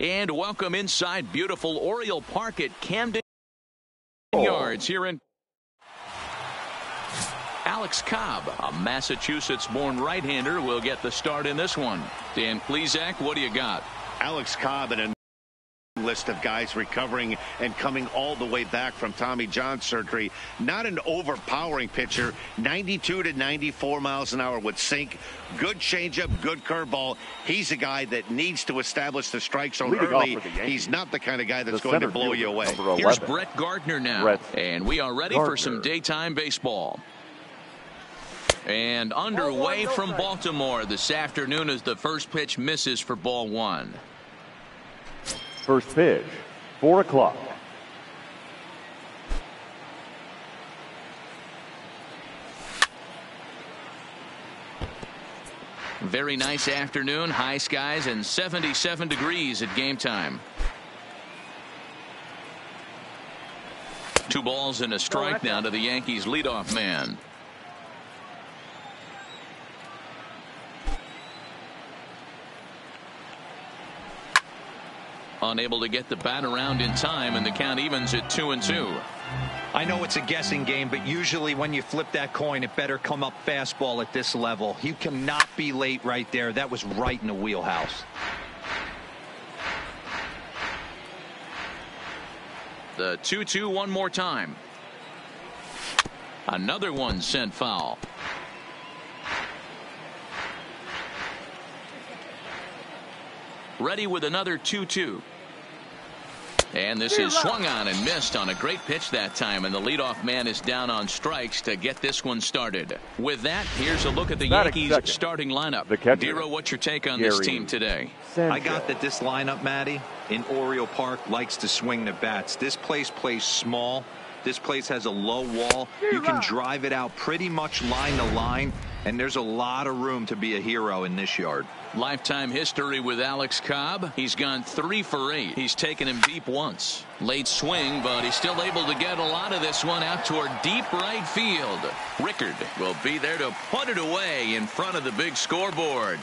And welcome inside beautiful Oriole Park at Camden Yards here in Alex Cobb, a Massachusetts-born right-hander, will get the start in this one. Dan Plesac, what do you got? Alex Cobb and a list of guys recovering and coming all the way back from Tommy John surgery. Not an overpowering pitcher. 92 to 94 miles an hour would sink. Good changeup, good curveball. He's a guy that needs to establish the strike zone early. He's not the kind of guy that's going to blow you away. Here's Brett Gardner now. And we are ready for some daytime baseball. And underway from Baltimore this afternoon as the first pitch misses for ball one. First pitch, 4 o'clock. Very nice afternoon, high skies and 77 degrees at game time. 2 balls and a strike now to the Yankees leadoff man. Unable to get the bat around in time, and the count evens at 2-2. I know it's a guessing game, but usually when you flip that coin, it better come up fastball at this level. You cannot be late right there. That was right in the wheelhouse. The 2-2 one more time. Another one sent foul. Ready with another 2-2. And this is swung on and missed on a great pitch that time, and the leadoff man is down on strikes to get this one started. With that, here's a look at the Yankees starting lineup. Dero, what's your take on this team today? I got that this lineup, Matty, in Oriole Park likes to swing the bats. This place plays small. This place has a low wall. You can drive it out pretty much line to line, and there's a lot of room to be a hero in this yard. Lifetime history with Alex Cobb. He's gone 3 for 8. He's taken him deep once. Late swing, but he's still able to get a lot of this one out toward deep right field. Rickard will be there to put it away in front of the big scoreboard.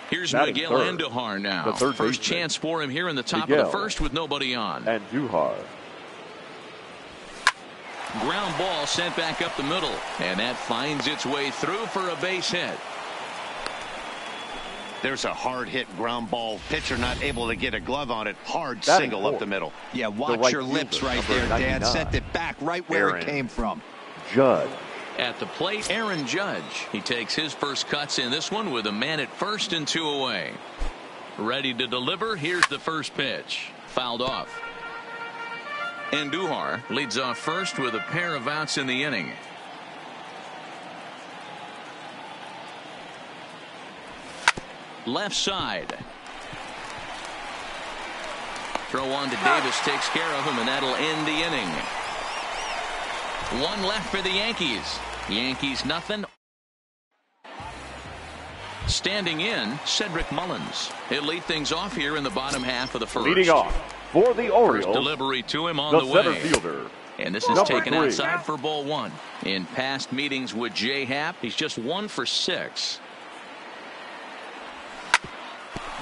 Here's Miguel Andujar now. First chance for him here in the top of the first with nobody on. Andujar. Ground ball sent back up the middle, and that finds its way through for a base hit. There's a hard hit ground ball. Pitcher not able to get a glove on it. Hard single up the middle. Yeah, watch your lips right there, Dad. Sent it back right where it came from. Judge. At the plate, Aaron Judge. He takes his first cuts in this one with a man at first and 2 away. Ready to deliver. Here's the first pitch. Fouled off. Andujar leads off first with a pair of outs in the inning. Left side. Throw on to Davis takes care of him, and that'll end the inning. 1 left for the Yankees. Yankees nothing. Standing in, Cedric Mullins. He'll lead things off here in the bottom half of the first. Leading off for the Orioles. First delivery to him on the way. Center fielder. And this is taken outside for ball 1. In past meetings with J. Happ, he's just 1 for 6.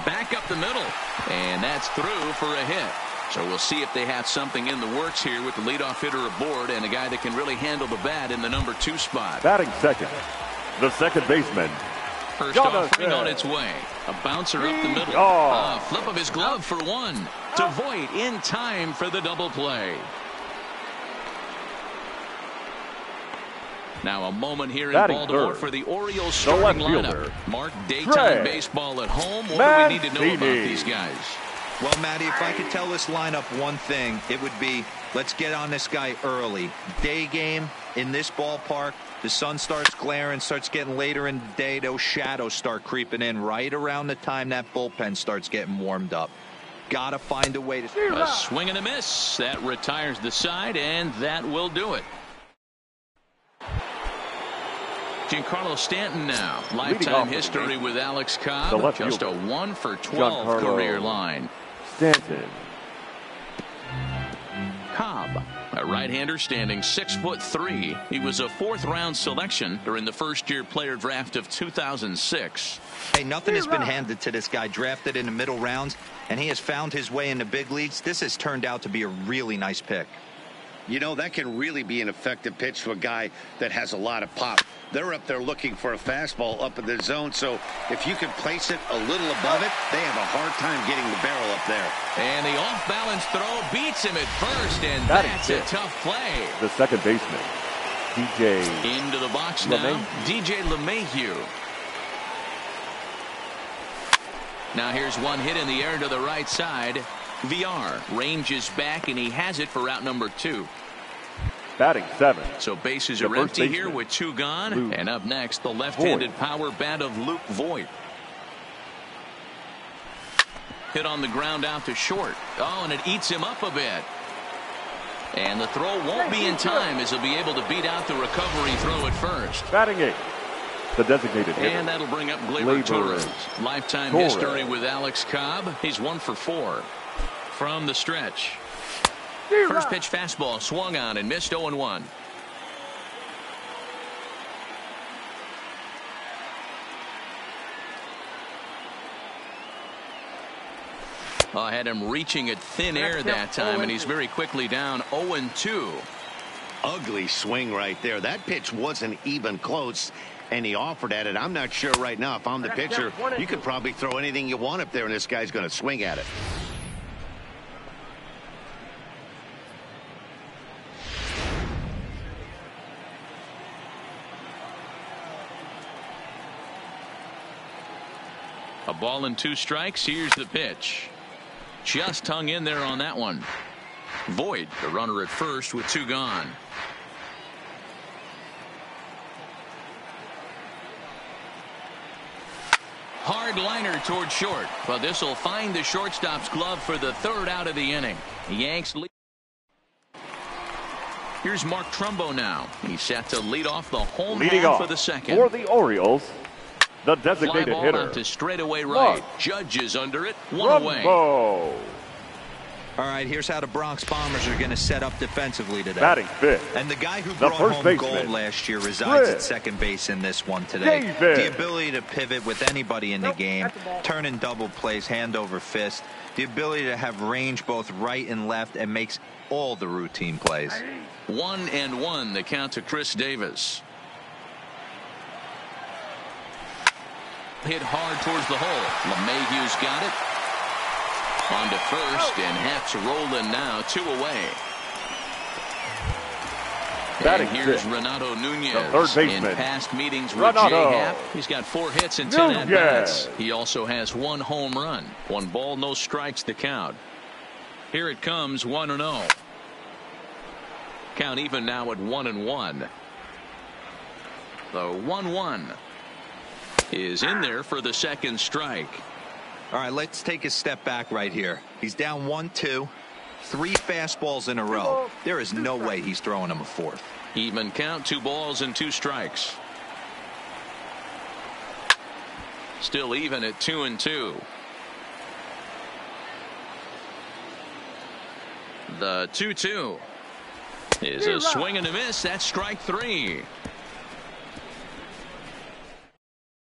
Back up the middle, and that's through for a hit. So we'll see if they have something in the works here with the leadoff hitter aboard and a guy that can really handle the bat in the number 2 spot. Batting second, the second baseman. First offering on its way. A bouncer up the middle. A flip of his glove for 1. To Voit in time for the double play. Now a moment here in Baltimore for the Orioles starting lineup. Mark, daytime baseball at home. What do we need to know about these guys? Well, Matty, if I could tell this lineup one thing, it would be let's get on this guy early. Day game in this ballpark. The sun starts glaring, starts getting later in the day. Those shadows start creeping in right around the time that bullpen starts getting warmed up. Got to find a way to. A swing and a miss. That retires the side, and that will do it. Giancarlo Stanton now. Lifetime history with Alex Cobb. Just a 1 for 12 career line. Stanton. Cobb. A right-hander standing 6'3". He was a fourth-round selection during the first-year player draft of 2006. Hey, nothing has been handed to this guy. Drafted in the middle rounds, and he has found his way in the big leagues. This has turned out to be a really nice pick. You know, that can really be an effective pitch to a guy that has a lot of pop. They're up there looking for a fastball up in the zone, so if you can place it a little above it, they have a hard time getting the barrel up there. And the off-balance throw beats him at first, and that's a tough play. The second baseman, DJ. Into the box now, DJ LeMahieu. Now here's one hit in the air to the right side. VR ranges back, and he has it for out number 2. Batting 7. So bases are empty here with 2 gone. Luke and up next, the left-handed power bat of Luke Voigt. Hit on the ground out to short. Oh, and it eats him up a bit. And the throw won't be in time, as he'll be able to beat out the recovery throw at first. Batting 8. The designated hitter. And that'll bring up Gleyber Torres. Lifetime history with Alex Cobb. He's 1 for 4. From the stretch. First pitch fastball swung on and missed 0-1. I had him reaching at thin air that time, and he's very quickly down 0-2. Ugly swing right there. That pitch wasn't even close, and he offered at it. I'm not sure right now, if I'm the pitcher, you could probably throw anything you want up there, and this guy's going to swing at it. A ball and 2 strikes. Here's the pitch. Just hung in there on that one. Voigt, the runner at first with 2 gone. Hard liner toward short, but this will find the shortstop's glove for the 3rd out of the inning. The Yanks lead. Here's Mark Trumbo now. He's set to lead off the home half of the 2nd. For the Orioles, the designated Fly ball hitter. out to straightaway right. Judges under it. 1 away. All right, here's how the Bronx Bombers are going to set up defensively today. Batting 5th. And the guy who The brought first home baseman, gold last year resides at Chris second base in this one today. David. The ability to pivot with anybody in the game, turning double plays, hand over fist. The ability to have range both right and left, and makes all the routine plays. 1-1 the count to Chris Davis. Hit hard towards the hole. LeMahieu's got it. On to first, and Happ's rolling now. 2 away. Batting and here's 6th. Renato Nunez. The third baseman. In past meetings with Renato. J-Happ, he's got 4 hits and 10 at-bats. He also has 1 home run. 1 ball, no strikes to count. Here it comes, 1-0. Count even now at 1-1. The 1-1 is in there for the 2nd strike. All right, let's take a step back right here. He's down 1-2. 3 fastballs in a row. There is no way he's throwing him a 4th. Even count, 2 balls and 2 strikes. Still even at 2-2. The 2-2 is a swing and a miss. That's strike 3.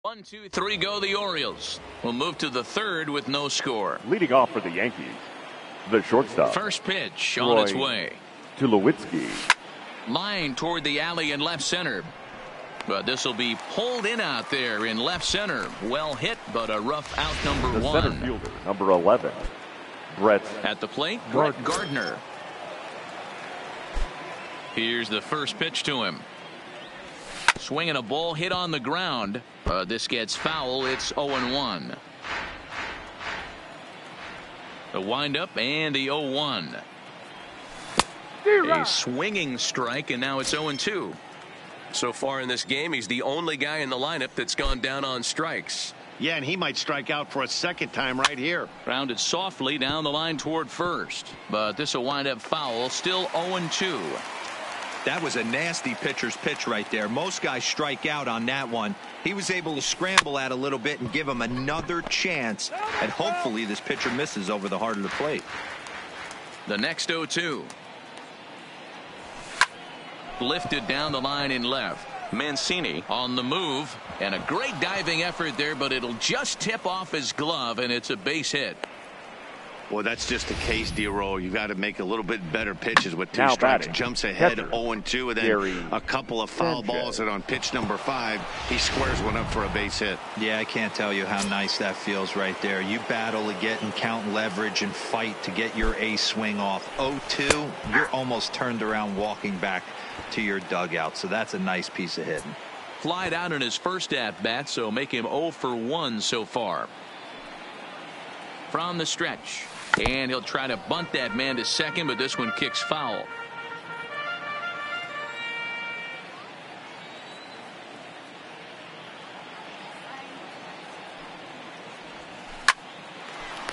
1, 2, 3 go the Orioles. We'll move to the 3rd with no score. Leading off for the Yankees, the shortstop. First pitch on its way. Tulowitzki. Line toward the alley in left center. But this will be pulled in out there in left center. Well hit, but a rough out number The 1. center fielder, number 11, Brett. At the plate, Brett Gardner. Here's the first pitch to him. Swinging a ball hit on the ground. This gets foul. It's 0-1. The windup and the 0-1. A swinging strike, and now it's 0-2. So far in this game, he's the only guy in the lineup that's gone down on strikes. Yeah, and he might strike out for a 2nd time right here. Grounded softly down the line toward first. But this will wind up foul. Still 0-2. That was a nasty pitcher's pitch right there. Most guys strike out on that one. He was able to scramble out a little bit and give him another chance. And hopefully this pitcher misses over the heart of the plate. The next 0-2. lifted down the line in left. Mancini on the move, and a great diving effort there, but it'll just tip off his glove, and it's a base hit. Well, that's just the case, D-Roll. You've got to make a little bit better pitches with 2 Now strikes. batting. Jumps ahead Catcher. 0-2, and then Gary a couple of foul Sanchez. balls, and on pitch number 5, he squares one up for a base hit. Yeah, I can't tell you how nice that feels right there. You battle to get and count leverage and fight to get your ace swing off. 0-2, you're almost turned around walking back to your dugout. So that's a nice piece of hitting. Flied out in his first at-bat, so make him 0 for 1 so far. From the stretch. And he'll try to bunt that man to second, but this one kicks foul.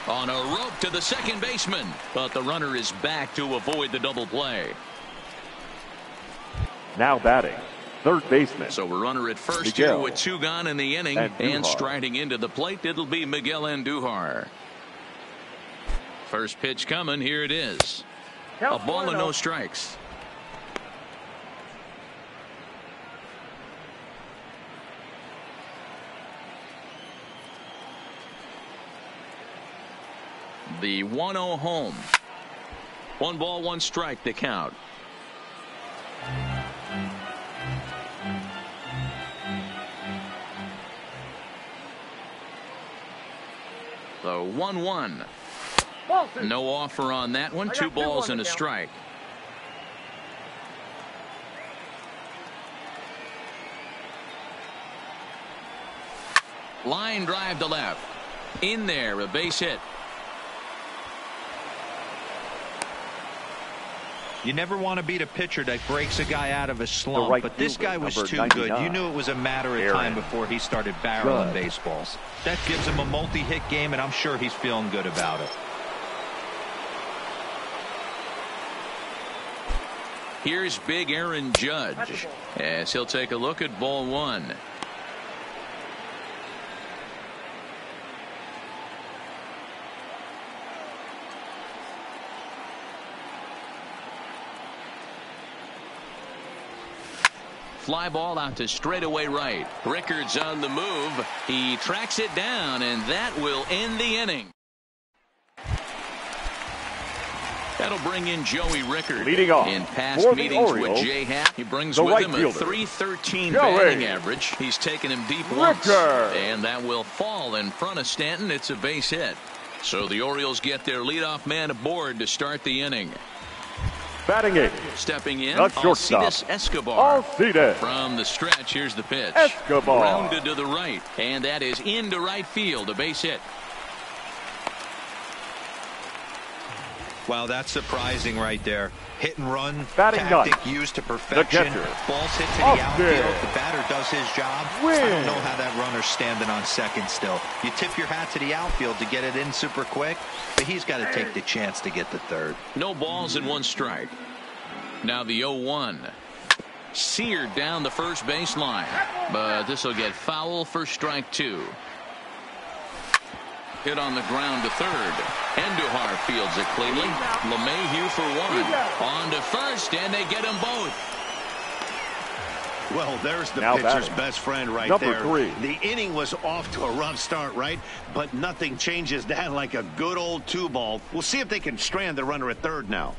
On a rope to the second baseman, but the runner is back to avoid the double play. Now batting. Third baseman. So a runner at first Miguel here with 2 gone in the inning, and striding into the plate, it'll be Miguel Andujar. First pitch coming. Here it is. A ball and no strikes. The 1-0 home. 1 ball, 1 strike to count. The 1-1. No offer on that one. 2 balls and a strike. Line drive to left. In there, a base hit. You never want to beat a pitcher that breaks a guy out of a slump, right but this fielder, guy was number too 99. good. You knew it was a matter of time before he started barreling baseballs. That gives him a multi-hit game, and I'm sure he's feeling good about it. Here's big Aaron Judge as he'll take a look at ball 1. Fly ball out to straightaway right. Rickard's on the move. He tracks it down, and that will end the inning. That'll bring in Joey Rickard. Leading off in past for the meetings Orioles, with J-Hat. He brings the with right him fielder, a .313 Joey batting average. He's taken him deep once, Rickard. and that will fall in front of Stanton. It's a base hit. So the Orioles get their leadoff man aboard to start the inning. Batting 8. Stepping in, The shortstop, Alcides Escobar. Alcides. From the stretch, here's the pitch. Escobar. Rounded to the right, and that is into right field, a base hit. Wow, that's surprising right there. Hit and run Batting tactic ninth. used to perfection. catcher. Balls hit to the Up outfield. there. The batter does his job. Win. I don't know how that runner's standing on second still. You tip your hat to the outfield to get it in super quick, but he's got to take the chance to get the third. No balls and 1 strike. Now the 0-1. Seared down the first baseline, but this will get foul for strike 2. Hit on the ground to third. Andujar fields it cleanly. LeMahieu for 1. On to first, and they get them both. Well, there's the Now pitcher's batting. best friend right Number there. 3. The inning was off to a rough start, right? But nothing changes that like a good old 2-ball. We'll see if they can strand the runner at third now.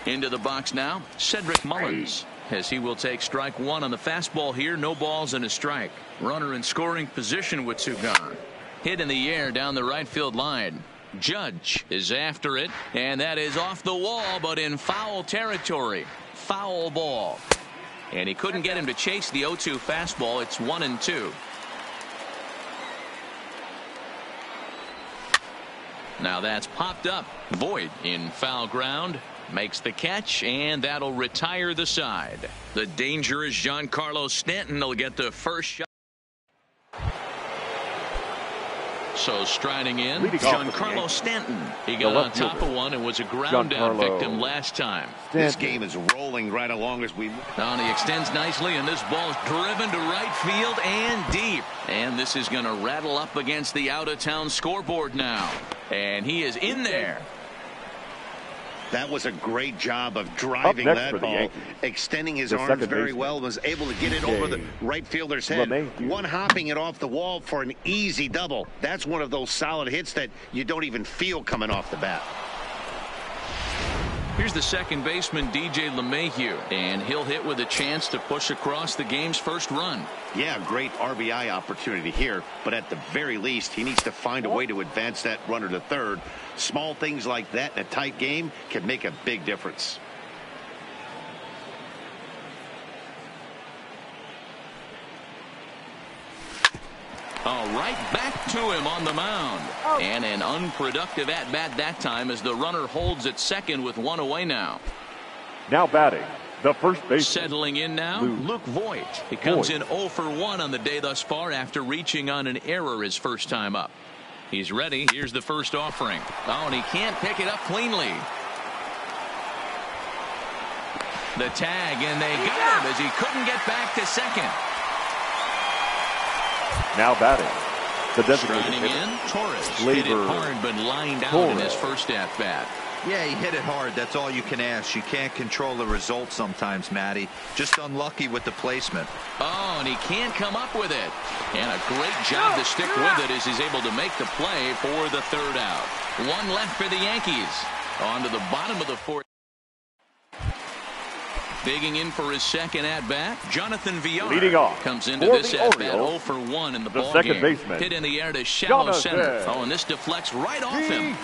Into the box now, Cedric Mullins, as he will take strike 1 on the fastball here. No balls and a strike. Runner in scoring position with 2 gone. Hit in the air down the right field line. Judge is after it, and that is off the wall, but in foul territory. Foul ball. And he couldn't get him to chase the 0-2 fastball. It's 1-2. Now that's popped up. Voit in foul ground. Makes the catch, and that'll retire the side. The dangerous Giancarlo Stanton will get the first shot. So striding in, Leading off with the Giancarlo Yankees. Stanton. He The got on left top fielder. of one and was a ground down Giancarlo victim last time. This game is rolling right along as we... And he extends nicely, and this ball is driven to right field and deep. And this is going to rattle up against the out-of-town scoreboard now. And he is in there. That was a great job of driving that ball, extending his arms very well, was able to get it over the right fielder's head. One hopping it off the wall for an easy double. That's one of those solid hits that you don't even feel coming off the bat. Here's the second baseman, DJ LeMahieu, and he'll hit with a chance to push across the game's first run. Yeah, great RBI opportunity here, but at the very least, he needs to find a way to advance that runner to third. Small things like that in a tight game can make a big difference. All right, back to him on the mound. And an unproductive at-bat that time as the runner holds at second with one away now. Now batting, the first baseman. Settling in now, Luke Voigt. He comes in 0 for 1 on the day thus far after reaching on an error his first time up. He's ready. Here's the first offering. Oh, and he can't pick it up cleanly. The tag, and they got him as he couldn't get back to second. Now batting, the designated Striding hitter. in, Torres hit it hard but lined out in his first at-bat. Yeah, he hit it hard. That's all you can ask. You can't control the result sometimes, Matty. Just unlucky with the placement. Oh, and he can't come up with it. And a great job to stick with it as he's able to make the play for the third out. One left for the Yankees. On to the bottom of the fourth. Digging in for his second at-bat, Jonathan Villar Leading off comes into for this the at-bat Orioles, 0 for 1 in the ball second game. baseman, Hit in the air to shallow Jonathan center. Oh, and this deflects right off him.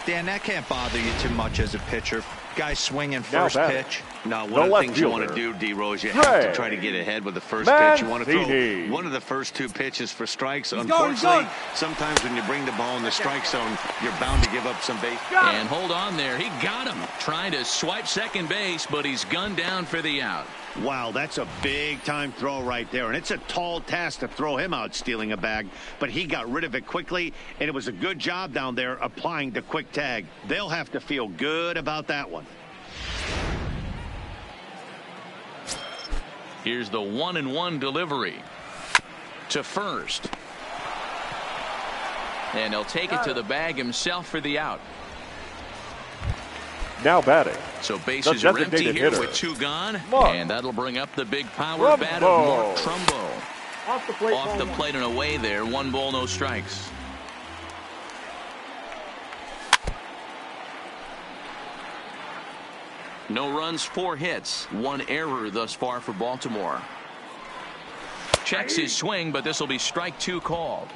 Dan, that can't bother you too much as a pitcher. Guy swinging first pitch. No, one of the things you want to do, D-Rose, you have to try to get ahead with the first pitch. You want to throw one of the first two pitches for strikes. Unfortunately, sometimes when you bring the ball in the strike zone, you're bound to give up some base. And hold on there. He got him. Trying to swipe second base, but he's gunned down for the out. Wow, that's a big-time throw right there. And it's a tall task to throw him out stealing a bag, but he got rid of it quickly, and it was a good job down there applying the quick tag. They'll have to feel good about that one. Here's the 1-1 delivery to first. And he'll take it to the bag himself for the out. Now batting. So bases are empty here with 2 gone. And that'll bring up the big power bat of Mark Trumbo. Off the plate and away there. 1 ball, no strikes. No runs, 4 hits, 1 error thus far for Baltimore. Checks his swing, but this will be strike 2 called.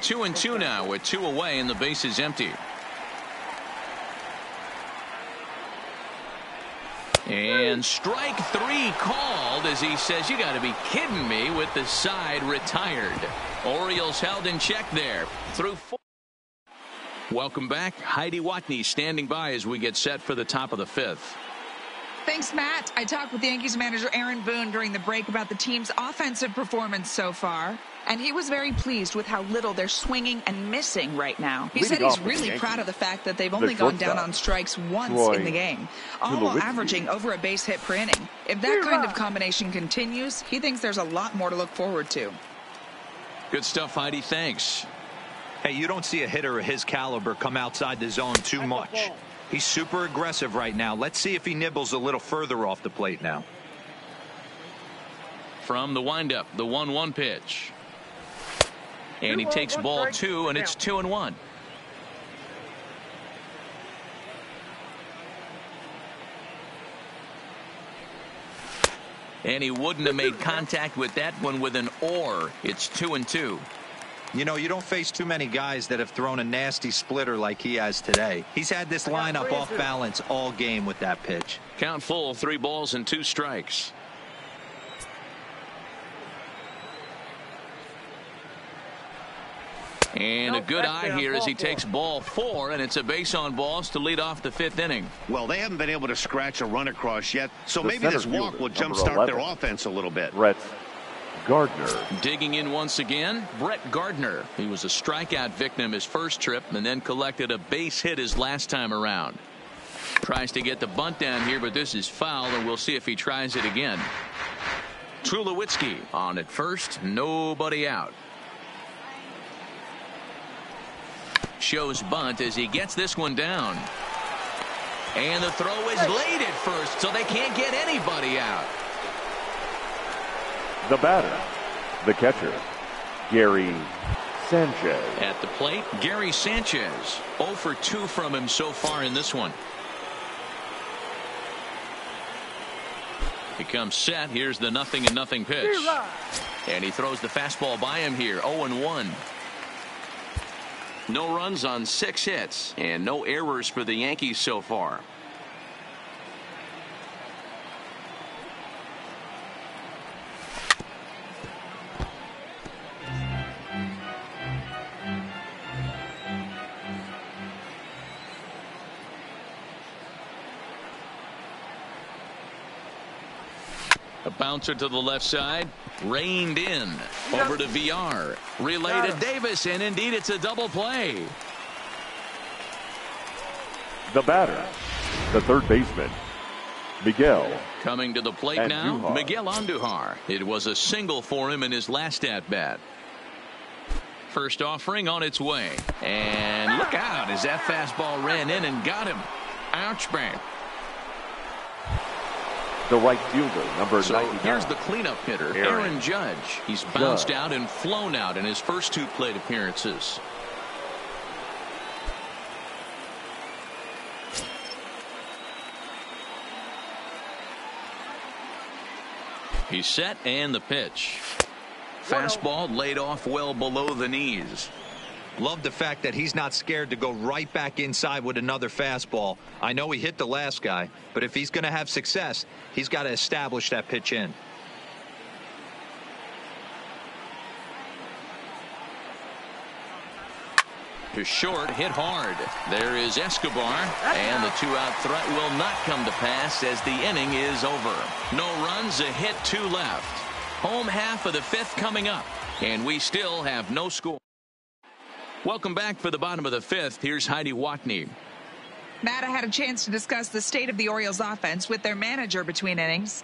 Two and 2 now with 2 away and the base is empty. And strike 3 called as he says, you got to be kidding me, with the side retired. Orioles held in check there through 4. Welcome back. Heidi Watney standing by as we get set for the top of the 5th. Thanks, Matt. I talked with Yankees manager Aaron Boone during the break about the team's offensive performance so far, and he was very pleased with how little they're swinging and missing right now. He said he's really proud of the fact that they've only gone down on strikes once in the game, all while averaging over a base hit per inning. If that kind of combination continues, he thinks there's a lot more to look forward to. Good stuff, Heidi. Thanks. Hey, you don't see a hitter of his caliber come outside the zone too much. He's super aggressive right now. Let's see if he nibbles a little further off the plate now. From the windup, the 1-1 pitch. And he takes ball 2, and it's 2-1. And he wouldn't have made contact with that one with an or. It's 2-2. You know, you don't face too many guys that have thrown a nasty splitter like he has today. He's had this lineup off balance all game with that pitch. Count full, 3 balls and 2 strikes. And a good eye here as he takes ball 4, and it's a base on balls to lead off the 5th inning. Well, they haven't been able to scratch a run across yet, so The maybe this center walk fielder, will number jumpstart 11, their offense a little bit. Brett Gardner. Digging in once again, Brett Gardner. He was a strikeout victim his first trip and then collected a base hit his last time around. Tries to get the bunt down here, but this is foul, and we'll see if he tries it again. Tulowitzki on at first, nobody out. Shows bunt as he gets this one down. And the throw is late at first, so they can't get anybody out. The batter, the catcher, Gary Sanchez. At the plate, Gary Sanchez. 0 for 2 from him so far in this one. He comes set. Here's the 0-0 pitch. And he throws the fastball by him here. 0-1. No runs on 6 hits and no errors for the Yankees so far. A bouncer to the left side, reined in, over to VR, relay to Davis, and indeed it's a double play. The batter, the third baseman, Miguel. Coming to the plate now, Andujar. Miguel Andujar. It was a single for him in his last at-bat. First offering on its way. And look out as that fastball ran in and got him. Ouch, bang. The right fielder, number So 99. here's the cleanup hitter, Aaron Judge. He's bounced out and flown out in his first 2 plate appearances. He's set, and the pitch. Fastball laid off well below the knees. Love the fact that he's not scared to go right back inside with another fastball. I know he hit the last guy, but if he's going to have success, he's got to establish that pitch in. To short, hit hard. There is Escobar, and the 2-out threat will not come to pass as the inning is over. No runs, a hit, 2 left. Home half of the 5th coming up, and we still have no score. Welcome back for the bottom of the 5th. Here's Heidi Watney. Matt, I had a chance to discuss the state of the Orioles offense with their manager between innings.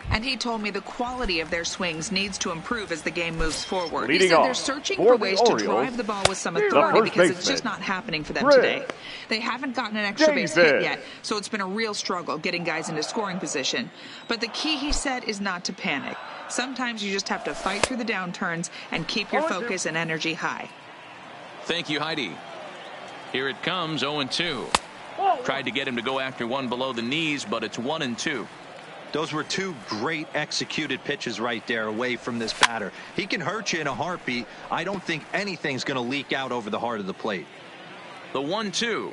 And he told me the quality of their swings needs to improve as the game moves forward. Leading he said off they're searching for for the ways to Orioles, drive the ball with some authority because it's just not happening for them today. They haven't gotten an extra base hit yet, so it's been a real struggle getting guys into scoring position. But the key, he said, is not to panic. Sometimes you just have to fight through the downturns and keep your focus and energy high. Thank you, Heidi. Here it comes, 0-2. Tried to get him to go after one below the knees, but it's 1-2. Those were 2 great executed pitches right there away from this batter. He can hurt you in a heartbeat. I don't think anything's going to leak out over the heart of the plate. The 1-2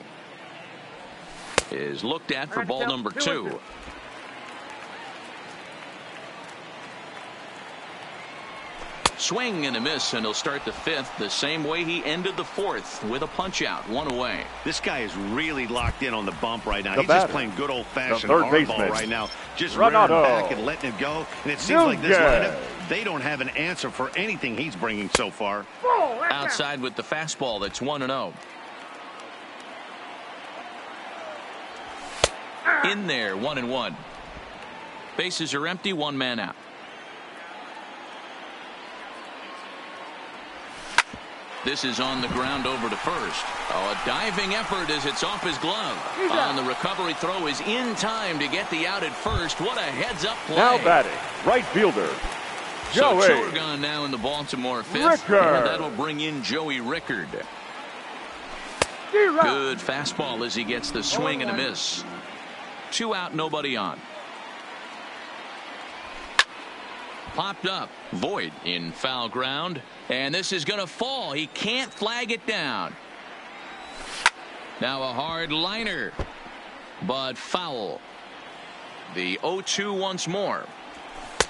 is looked at for ball number 2. Swing and a miss, and he'll start the 5th the same way he ended the 4th with a punch out, 1 away. This guy is really locked in on the bump right now. The He's just batter, playing good old-fashioned the third hardball baseman, right now. Just rearing Renato back and letting it go. And it seems like this Nunez. lineup, they don't have an answer for anything he's bringing so far. Outside with the fastball, that's 1-0. In there, 1-1. Bases are empty, 1 man out. This is on the ground over to first. Oh, a diving effort as it's off his glove. On the recovery throw is in time to get the out at first. What a heads-up play. Now batting, right fielder, So Joey 2 are gone now in the Baltimore 5th. Rickard. And that'll bring in Joey Rickard. Good fastball as he gets the swing and a miss. 2 out, nobody on. Popped up. Void in foul ground. And this is going to fall. He can't flag it down. Now a hard liner. But foul. The 0-2 once more.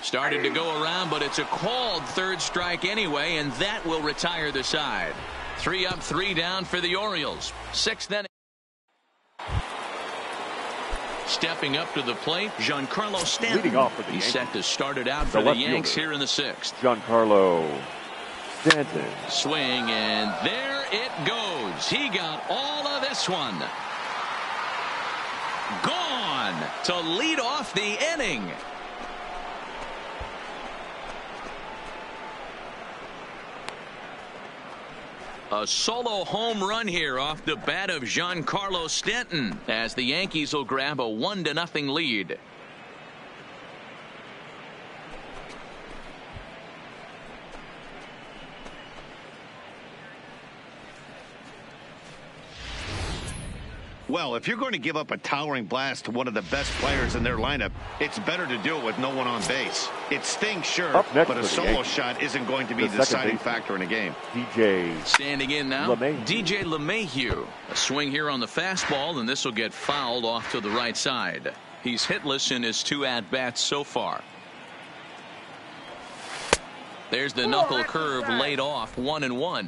Started to go around, but it's a called 3rd strike anyway, and that will retire the side. 3 up, 3 down for the Orioles. 6th inning. Stepping up to the plate, Giancarlo Stanton. Leading off for the He's Yankees, set to start it out for the Yanks here in the 6th. Giancarlo Stanton. Swing, and there it goes. He got all of this one. Gone to lead off the inning. A solo home run here off the bat of Giancarlo Stanton as the Yankees will grab a 1-0 lead. Well, if you're going to give up a towering blast to one of the best players in their lineup, it's better to do it with no one on base. It stings, sure, but a solo shot isn't going to be the deciding factor in a game. DJ standing in now, LeMahieu. DJ LeMahieu. A swing here on the fastball, and this will get fouled off to the right side. He's hitless in his 2 at-bats so far. There's the knuckle curve laid off, 1-1.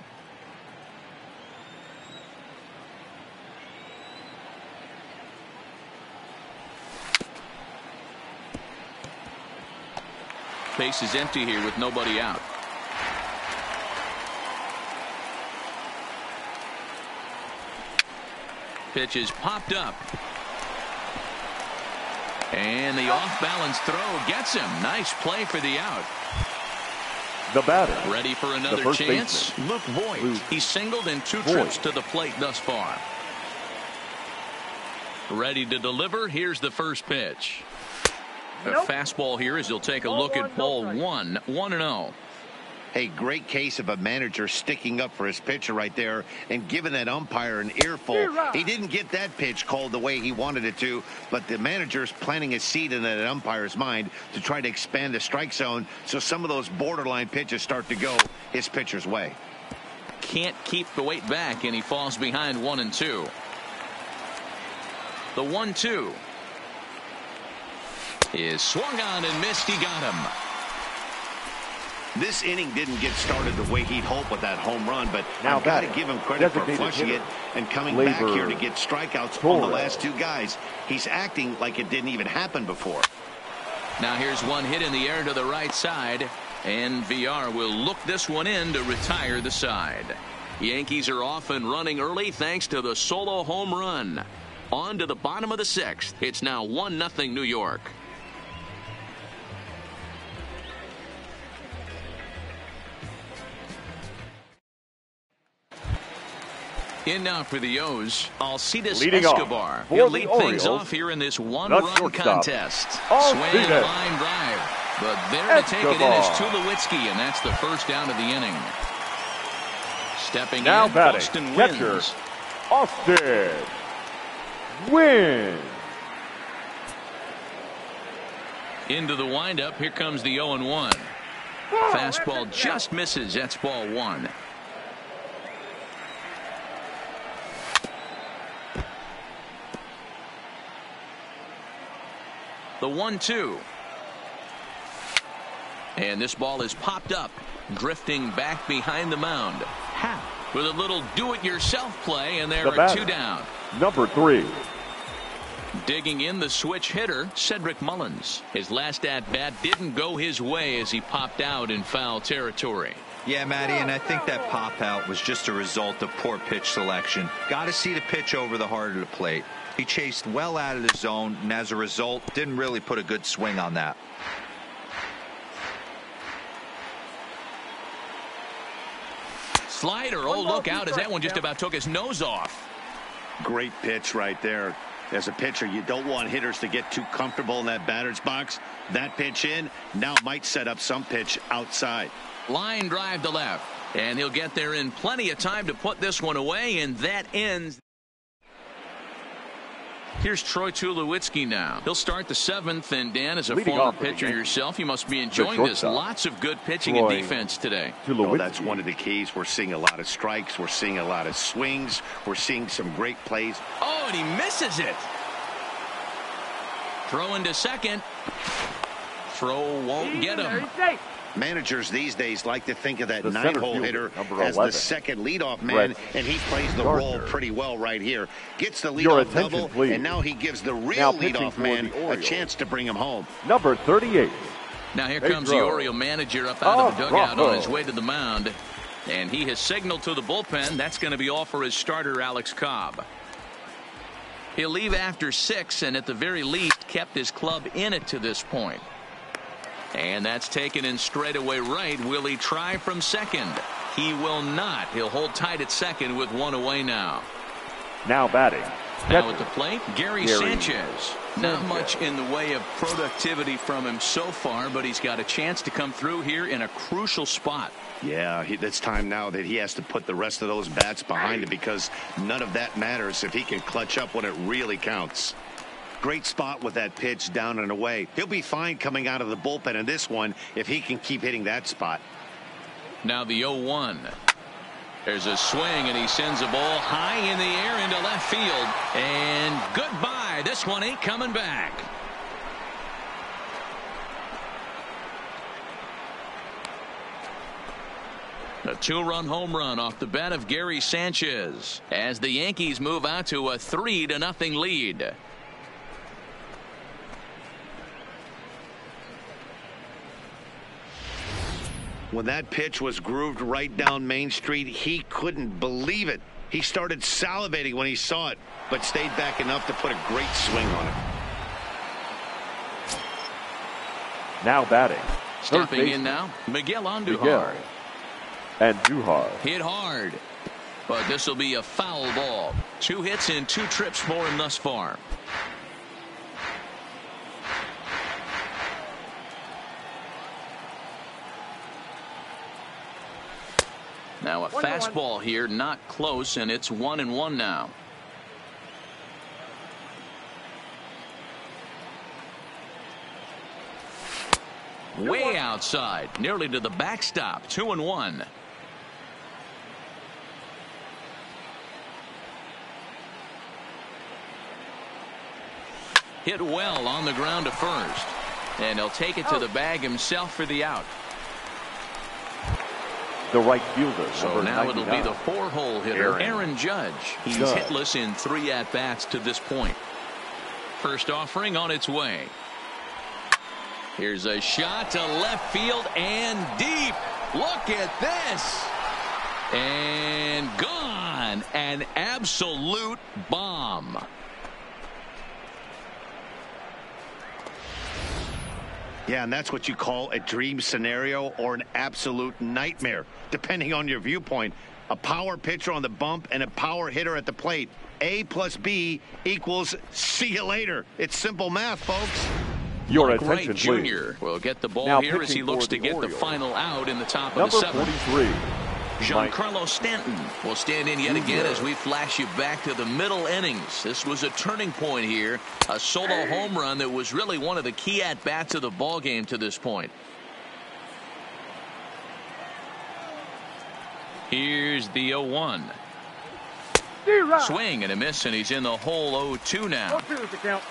Base is empty here with nobody out. Pitch is popped up. And the off-balance throw gets him. Nice play for the out. The batter. Ready for another chance? Baseman. Luke Voigt. He's singled in 2 trips to the plate thus far. Ready to deliver. Here's the first pitch. A fastball here as he'll take a look at ball 1. 1-0. A great case of a manager sticking up for his pitcher right there and giving that umpire an earful. He didn't get that pitch called the way he wanted it to, but the manager's planting a seed in that umpire's mind to try to expand the strike zone so some of those borderline pitches start to go his pitcher's way. Can't keep the weight back, and he falls behind 1-2. The 1-2 is swung on and missed. He got him. This inning didn't get started the way he'd hoped with that home run, but I've got to give him credit for flushing it and coming back here to get strikeouts on the last 2 guys. He's acting like it didn't even happen before. Now here's one hit in the air to the right side, and VR will look this one in to retire the side. Yankees are off and running early thanks to the solo home run. On to the bottom of the 6th. It's now 1-0 New York. In now for the O's, Alcides Escobar. He'll lead things off here in this 1-run contest. Swing, line drive. But there to take it in is Tulowitzki, and that's the first down of the inning. Stepping now in, batting, Boston catcher, wins. Austin wins. Into the windup, here comes the 0-1. Fastball just misses. That's ball 1. The 1-2. And this ball is popped up, drifting back behind the mound. With a little do-it-yourself play, and there are 2 down. Number 3. Digging in the switch hitter, Cedric Mullins. His last at-bat didn't go his way as he popped out in foul territory. Yeah, Matty, and I think that pop-out was just a result of poor pitch selection. Got to see the pitch over the heart of the plate. He chased well out of the zone, and as a result, didn't really put a good swing on that. Slider, oh, look out, as that one just about took his nose off. Great pitch right there. As a pitcher, you don't want hitters to get too comfortable in that batter's box. That pitch in now might set up some pitch outside. Line drive to left, and he'll get there in plenty of time to put this one away, and that ends. Here's Troy Tulowitzki now. He'll start the 7th, and Dan, as a former pitcher yourself, you must be enjoying this. Lots of good pitching and defense today. Oh, that's one of the keys. We're seeing a lot of strikes. We're seeing a lot of swings. We're seeing some great plays. Oh, and he misses it. Throw into second. Throw won't get him. Managers these days like to think of that The 9-hole center hitter fielder, as number the 11. second leadoff man, and he plays the role pretty well right here. Gets the leadoff double, please. and now he gives the real pitching leadoff for man the a Orioles, chance to bring him home. number 38. Now here comes the Oriole manager up out of the dugout Racha. on his way to the mound. And he has signaled to the bullpen that's going to be all for his starter, Alex Cobb. He'll leave after 6 and at the very least kept his club in it to this point. And that's taken in straightaway right. Will he try from second? He will not. He'll hold tight at second with 1 away now. Now batting. Now at the plate, Gary Sanchez. Not much in the way of productivity from him so far, but he's got a chance to come through here in a crucial spot. Yeah, it's time now that he has to put the rest of those bats behind him, because none of that matters if he can clutch up when it really counts. Great spot with that pitch down and away. He'll be fine coming out of the bullpen in this one if he can keep hitting that spot. Now the 0-1. There's a swing, and he sends a ball high in the air into left field. And goodbye. This one ain't coming back. A 2-run home run off the bat of Gary Sanchez as the Yankees move out to a 3-0 lead. When that pitch was grooved right down Main Street, he couldn't believe it. He started salivating when he saw it, but stayed back enough to put a great swing on it. Now batting. Stepping in now, Miguel Andujar. And Duhar. Hit hard, but this will be a foul ball. 2 hits and 2 trips for him thus far. Now a fastball here, not close, and it's 1-1 now. Way outside, nearly to the backstop. 2-1. Hit well on the ground to first, and he'll take it to the bag himself for the out. The right fielder. So now 99. it'll be the 4-hole hitter, Aaron Judge. He's hitless in 3 at-bats to this point. First offering on its way. Here's a shot to left field and deep. Look at this. And gone. An absolute bomb. Yeah, and that's what you call a dream scenario or an absolute nightmare, depending on your viewpoint. A power pitcher on the bump and a power hitter at the plate. A plus B equals see you later. It's simple math, folks. Your Mike attention, Wright please. Jr. will get the ball Now here as he looks to get the final out in the top of the 7th. Number 43. Giancarlo Stanton will stand in yet again as we flash you back to the middle innings. This was a turning point here. A solo home run that was really one of the key at-bats of the ball game to this point. Here's the 0-1. Swing and a miss, and he's in the hole 0-2 now.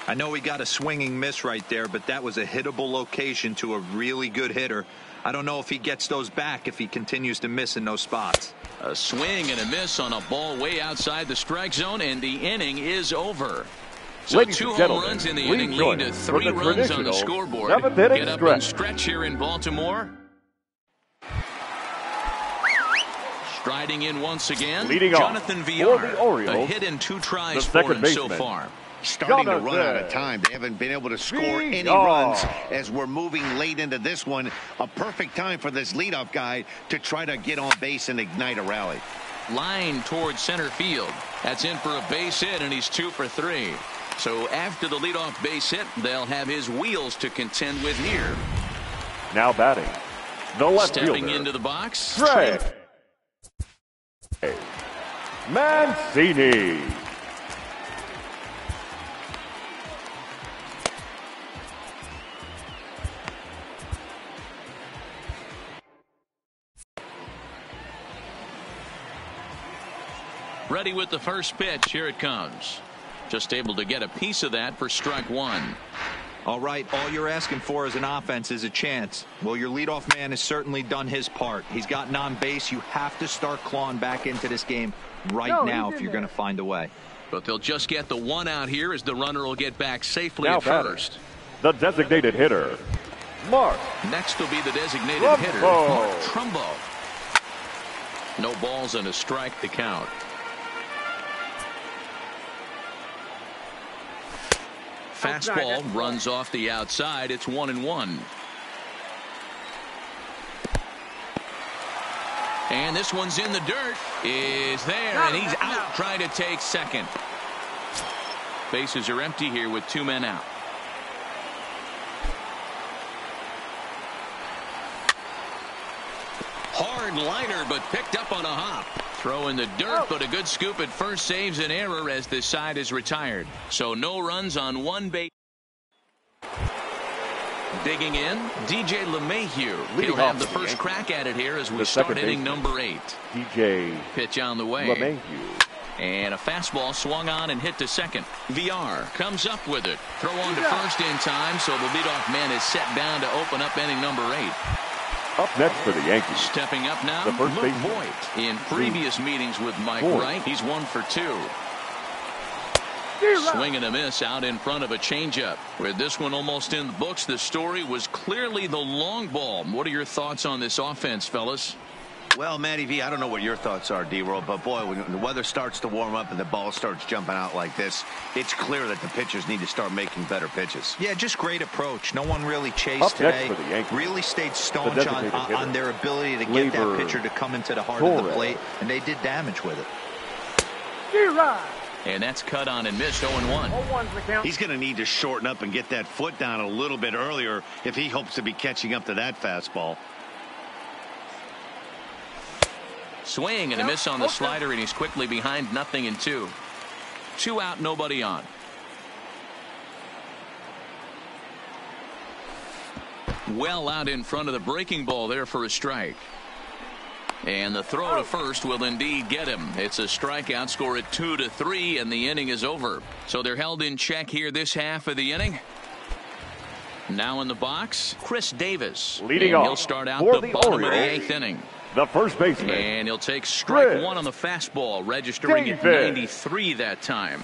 I know he got a swinging miss right there, but that was a hittable location to a really good hitter. I don't know if he gets those back if he continues to miss in those spots. A swing and a miss on a ball way outside the strike zone, and the inning is over. So Ladies 2 and home gentlemen, runs in the please inning join lead to us 3 for the runs on the traditional scoreboard. 7th inning Get up and stretch. stretch here in Baltimore. Striding in once again, Leading off Jonathan for Villar. the Orioles, A hit and 2 tries the for second him so baseman. far. Starting to run out of time. They haven't been able to score any runs as we're moving late into this one. A perfect time for this leadoff guy to try to get on base and ignite a rally. Line towards center field. That's in for a base hit, and he's 2 for 3. So after the leadoff base hit, they'll have his wheels to contend with here. Now batting. The left Stepping fielder. into the box. Trey Mancini. Ready with the first pitch. Here it comes. Just able to get a piece of that for strike 1. All right, all you're asking for as an offense is a chance. Well, your leadoff man has certainly done his part. He's gotten on base. You have to start clawing back into this game right now if you're going to find a way. But they'll just get the one out here as the runner will get back safely Now at first. The designated hitter, Mark. Next will be the designated hitter, Mark Trumbo. No balls and a strike to count. Fastball runs off the outside. It's 1-1. And this one's in the dirt. Is there, and he's out trying to take second. Bases are empty here with 2 men out. Hard liner, but picked up on a hop. Throw in the dirt, but a good scoop at first saves an error as this side is retired. So no runs on one base. Digging in, DJ LeMahieu. He'll have the first crack at it here as we start inning number 8. DJ pitch on the way. LeMahieu. And a fastball swung on and hit to second. VR comes up with it. Throw on to first in time, so the leadoff man is set down to open up inning number 8. Up next for the Yankees. Stepping up now, the first Luke baseman. Voigt. In previous meetings with Mike Wright, he's 1 for 2. Swing and a miss out in front of a changeup. With this one almost in the books, the story was clearly the long ball. What are your thoughts on this offense, fellas? Well, Matty V, I don't know what your thoughts are, D-Roll, but boy, when the weather starts to warm up and the ball starts jumping out like this, it's clear that the pitchers need to start making better pitches. Yeah, just great approach. No one really chased today. Really stayed staunch on their ability to get that pitcher to come into the heart of the plate, and they did damage with it. And that's cut on and missed. 0-1. He's going to need to shorten up and get that foot down a little bit earlier if he hopes to be catching up to that fastball. Swing and a miss on the slider, and he's quickly behind 0-2. 2 out, nobody on. Well out in front of the breaking ball there for a strike. And the throw to first will indeed get him. It's a strikeout, score at 2-3, and the inning is over. So they're held in check here this half of the inning. Now in the box, Chris Davis. Leading and off he'll start out for the the bottom of the Orioles. 8th inning. The first baseman. And he'll take strike 1 on the fastball, registering at 93 that time.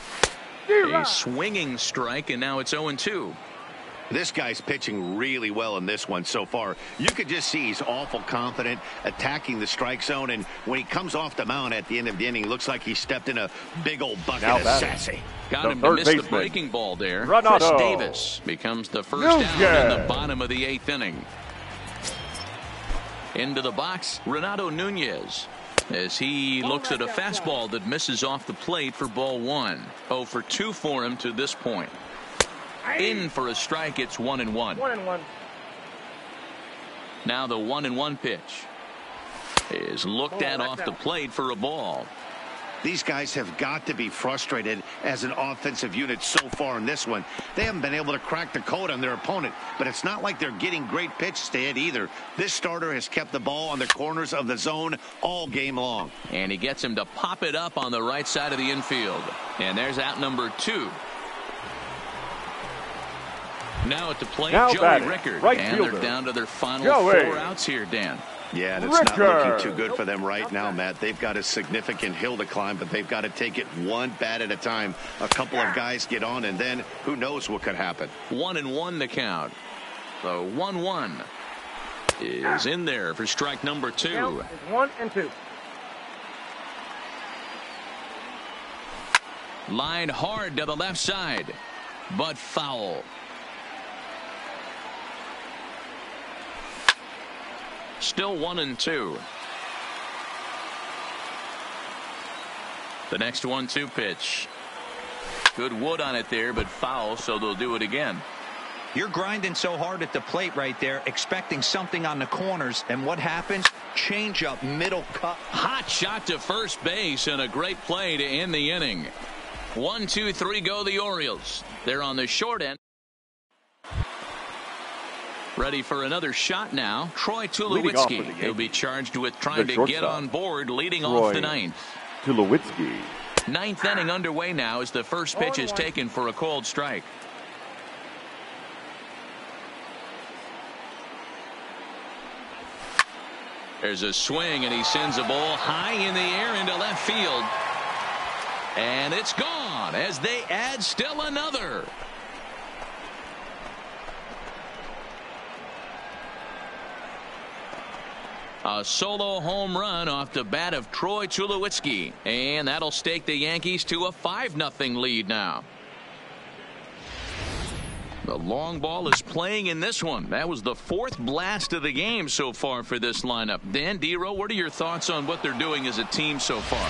A swinging strike, and now it's 0-2. This guy's pitching really well in this one so far. You could just see he's awful confident attacking the strike zone, and when he comes off the mound at the end of the inning, looks like he stepped in a big old bucket of sassy. Got him to miss the breaking ball there. Chris Davis becomes the first down in the bottom of the 8th inning. Into the box, Renato Nunez, as he looks at a fastball that misses off the plate for ball 1. 0 for 2 for him to this point. In for a strike, it's 1-1. Now the 1-1 pitch is looked at off the plate for a ball. These guys have got to be frustrated as an offensive unit so far in this one. They haven't been able to crack the code on their opponent, but it's not like they're getting great pitches to hit either. This starter has kept the ball on the corners of the zone all game long. And he gets him to pop it up on the right side of the infield. And there's out number 2. Now at the plate, Joey Rickard. And they're down to their final 4 outs here, Dan. Yeah, and it's not looking too good for them right now, Matt. They've got a significant hill to climb, but they've got to take it one bat at a time. A couple of guys get on, and then who knows what could happen. 1-1 the count. So 1-1 is in there for strike number 2. 1-2. Line hard to the left side, but foul. Still 1-2. The next 1-2 pitch. Good wood on it there, but foul, so they'll do it again. You're grinding so hard at the plate right there, expecting something on the corners, and what happens? Change up, middle cut. Hot shot to first base, and a great play to end the inning. 1, 2, 3 go the Orioles. They're on the short end. Ready for another shot now. Troy Tulowitzki. He'll be charged with trying to get on board, leading off the 9th. Tulowitzki. 9th inning underway now as the first pitch is taken for a cold strike. There's a swing, and he sends a ball high in the air into left field. And it's gone as they add still another. A solo home run off the bat of Troy Tulowitzki. And that'll stake the Yankees to a 5-0 lead now. The long ball is playing in this one. That was the 4th blast of the game so far for this lineup. Dan, Dero, what are your thoughts on what they're doing as a team so far?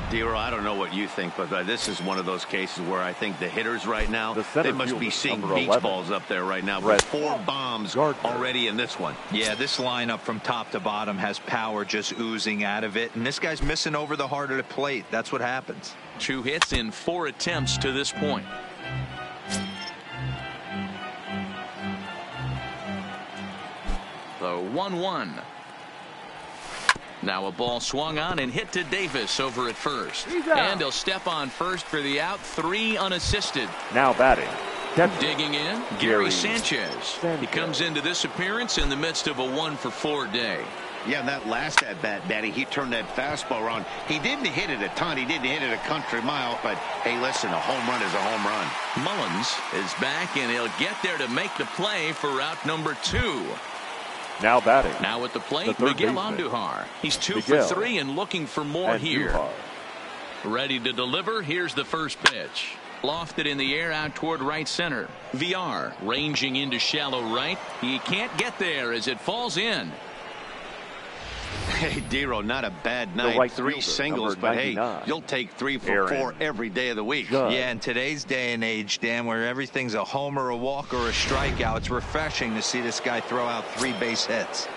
Dero, I don't know what you think, but this is one of those cases where I think the hitters right now, they must be seeing beach 11, balls up there right now. But 4 bombs already in this one. Yeah, this lineup from top to bottom has power just oozing out of it. And this guy's missing over the heart of the plate. That's what happens. 2 hits in 4 attempts to this point. The 1-1. Now a ball swung on and hit to Davis over at first. And he'll step on first for the out. 3 unassisted. Now batting. Digging in, Gary Sanchez. He comes into this appearance in the midst of a 1-for-4 day. Yeah, that last at-bat, Daddy, he turned that fastball around. He didn't hit it a ton. He didn't hit it a country mile. But, hey, listen, a home run is a home run. Mullins is back, and he'll get there to make the play for route number 2. Now batting. Now at the plate, Miguel Andujar. He's 2 for 3 and looking for more here. Ready to deliver. Here's the first pitch. Lofted in the air out toward right center. VR ranging into shallow right. He can't get there as it falls in. Hey, Dero, not a bad night. Right 3 fielder, singles, but hey, you'll take 3 for 4 every day of the week. Yeah, in today's day and age, Dan, where everything's a homer, a walk, or a strikeout, it's refreshing to see this guy throw out 3 base hits.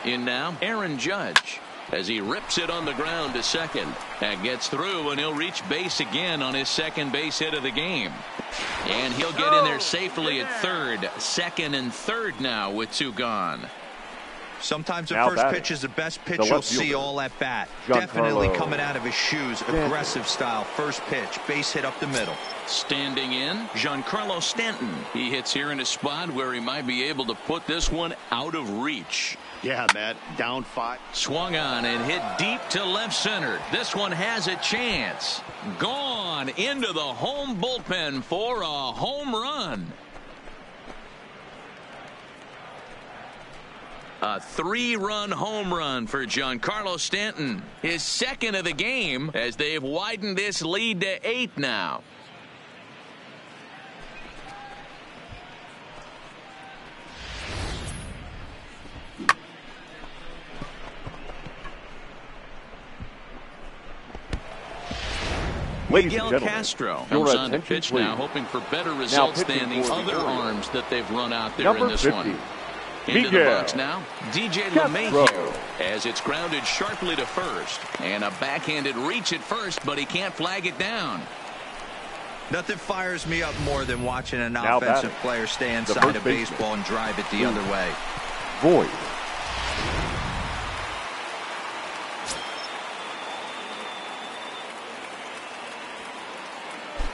In now, Aaron Judge, as he rips it on the ground to second. That gets through, and he'll reach base again on his second base hit of the game. And he'll get in there safely at third. Second and third now with 2 gone. Sometimes the first pitch is the best pitch you'll see all at bat. Definitely coming out of his shoes. Aggressive style. First pitch. Base hit up the middle. Standing in, Giancarlo Stanton. He hits here in a spot where he might be able to put this one out of reach. Yeah, Matt. Down 5. Swung on and hit deep to left center. This one has a chance. Gone into the home bullpen for a home run. A 3-run home run for Giancarlo Stanton. His second of the game as they've widened this lead to 8 now. Miguel Castro comes on to pitch now, hoping for better results than the other arms that they've run out there in this one. Into the box now, DJ LeMahieu, as it's grounded sharply to first. And a backhanded reach at first, but he can't flag it down. Nothing fires me up more than watching an offensive player stay inside a baseball and drive it the other way. Voigt.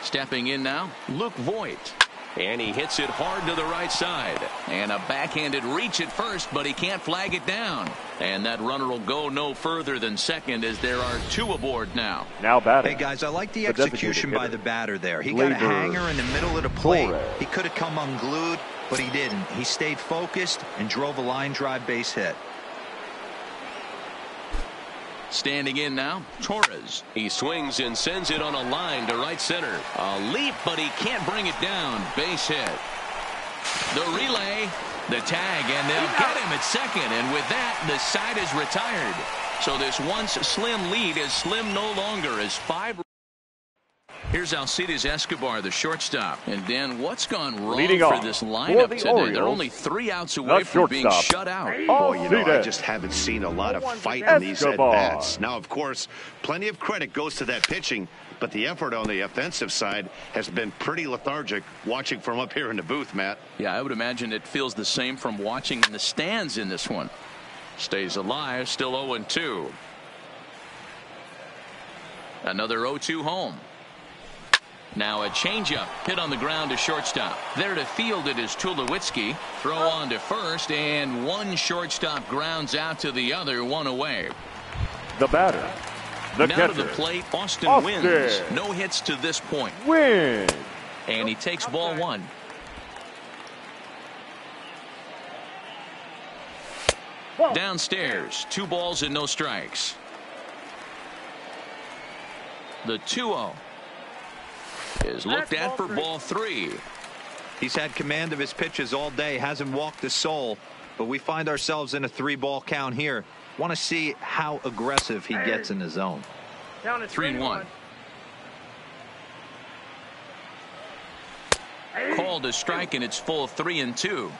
Stepping in now, Luke Voigt. And he hits it hard to the right side. And a backhanded reach at first, but he can't flag it down. And that runner will go no further than second as there are 2 aboard now. Now batting. Hey, guys, I like the execution by the batter there. He got a hanger in the middle of the plate. He could have come unglued, but he didn't. He stayed focused and drove a line drive base hit. Standing in now, Torres. He swings and sends it on a line to right center. A leap, but he can't bring it down. Base hit. The relay, the tag, and they'll get him at second. And with that, the side is retired. So this once slim lead is slim no longer as 5. Here's Alcides Escobar, the shortstop. And Dan, what's gone wrong for this lineup today? Orioles, they're only 3 outs away from being shut out. Oh, you know, I just haven't seen a lot of fight in these at-bats. Now, of course, plenty of credit goes to that pitching, but the effort on the offensive side has been pretty lethargic watching from up here in the booth, Matt. Yeah, I would imagine it feels the same from watching in the stands in this one. Stays alive, still 0-2. Another 0-2 home. Now a changeup hit on the ground to shortstop. There to field it is Tulowitzki. Throw on to first, and one shortstop grounds out to the other, one away. The batter, the now catcher. to the plate, Austin wins. No hits to this point. Win. And he takes ball one. Downstairs, 2 balls and no strikes. The 2-0 is looked at for ball 3. He's had command of his pitches all day, hasn't walked a soul, but we find ourselves in a 3-ball count here. Want to see how aggressive he gets in the zone. 3-1. Called a strike, and it's full 3-2.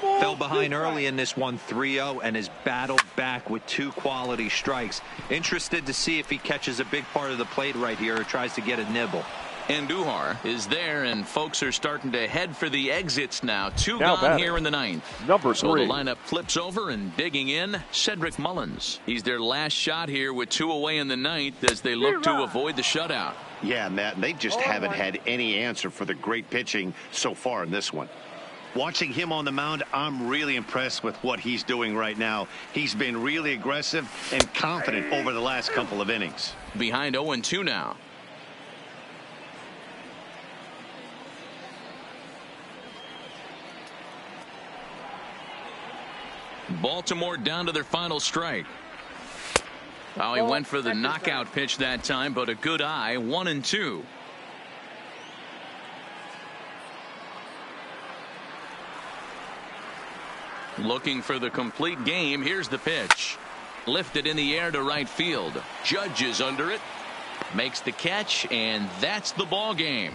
Fell behind early in this one, 3-0, and has battled back with 2 quality strikes. Interested to see if he catches a big part of the plate right here or tries to get a nibble. Andujar is there, and folks are starting to head for the exits now. 2 Now gone batting, here in the 9th. Number 3. So the lineup flips over, and digging in, Cedric Mullins. He's their last shot here with 2 away in the 9th as they look to avoid the shutout. Yeah, Matt, they just haven't had any answer for the great pitching so far in this one. Watching him on the mound, I'm really impressed with what he's doing right now. He's been really aggressive and confident over the last couple of innings. Behind 0-2 now. Baltimore down to their final strike. Oh, he went for the knockout pitch that time, but a good eye. 1-2. Looking for the complete game. Here's the pitch. Lifted in the air to right field. Judge is under it. Makes the catch, and that's the ball game.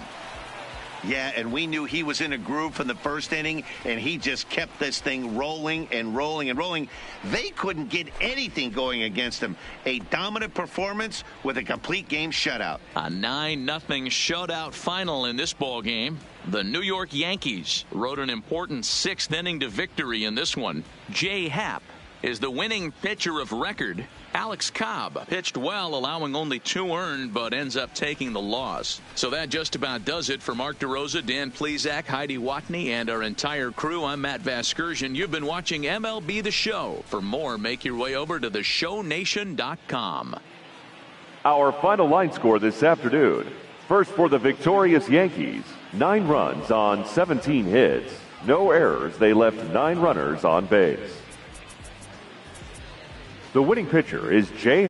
Yeah, and we knew he was in a groove from the first inning, and he just kept this thing rolling and rolling and rolling. They couldn't get anything going against him. A dominant performance with a complete game shutout. A 9-0 shutout final in this ball game. The New York Yankees rode an important 6th inning to victory in this one. Jay Happ is the winning pitcher of record. Alex Cobb pitched well, allowing only 2 earned, but ends up taking the loss. So that just about does it for Mark DeRosa, Dan Plesac, Heidi Watney, and our entire crew. I'm Matt Vasgersian. You've been watching MLB The Show. For more, make your way over to theshownation.com. Our final line score this afternoon. First for the victorious Yankees, 9 runs on 17 hits. No errors. They left 9 runners on base. The winning pitcher is Jay